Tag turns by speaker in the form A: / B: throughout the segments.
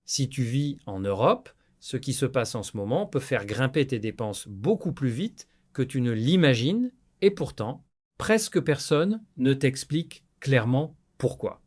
A: Si tu vis en Europe, ce qui se passe en ce moment peut faire grimper tes dépenses beaucoup plus vite que tu ne l'imagines et pourtant, presque personne ne t'explique clairement pourquoi.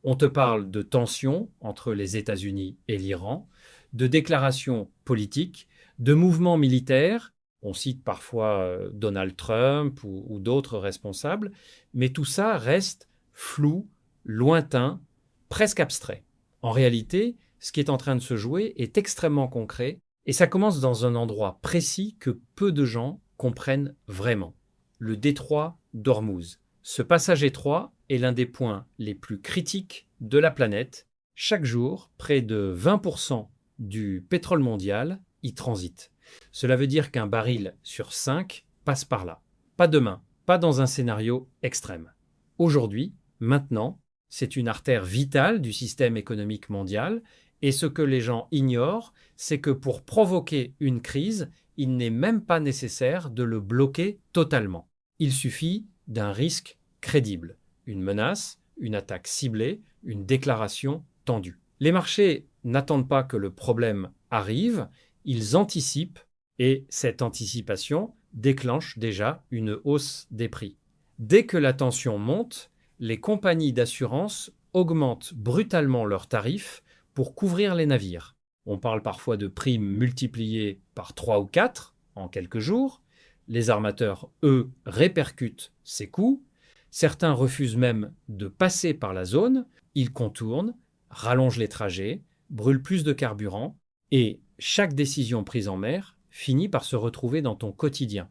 A: On te parle de tensions entre les États-Unis et l'Iran, de déclarations politiques, de mouvements militaires. On cite parfois Donald Trump ou d'autres responsables, mais tout ça reste flou, lointain, presque abstrait. En réalité, ce qui est en train de se jouer est extrêmement concret et ça commence dans un endroit précis que peu de gens comprennent vraiment. Le détroit d'Ormuz. Ce passage étroit est l'un des points les plus critiques de la planète. Chaque jour, près de 20% du pétrole mondial y transite. Cela veut dire qu'un baril sur 5 passe par là. Pas demain, pas dans un scénario extrême. Aujourd'hui, maintenant, c'est une artère vitale du système économique mondial et ce que les gens ignorent, c'est que pour provoquer une crise, il n'est même pas nécessaire de le bloquer totalement. Il suffit d'un risque crédible, une menace, une attaque ciblée, une déclaration tendue. Les marchés n'attendent pas que le problème arrive, ils anticipent et cette anticipation déclenche déjà une hausse des prix. Dès que la tension monte, les compagnies d'assurance augmentent brutalement leurs tarifs pour couvrir les navires. On parle parfois de primes multipliées par 3 ou 4 en quelques jours. Les armateurs, eux, répercutent ces coûts. Certains refusent même de passer par la zone. Ils contournent, rallongent les trajets, brûlent plus de carburant et chaque décision prise en mer finit par se retrouver dans ton quotidien.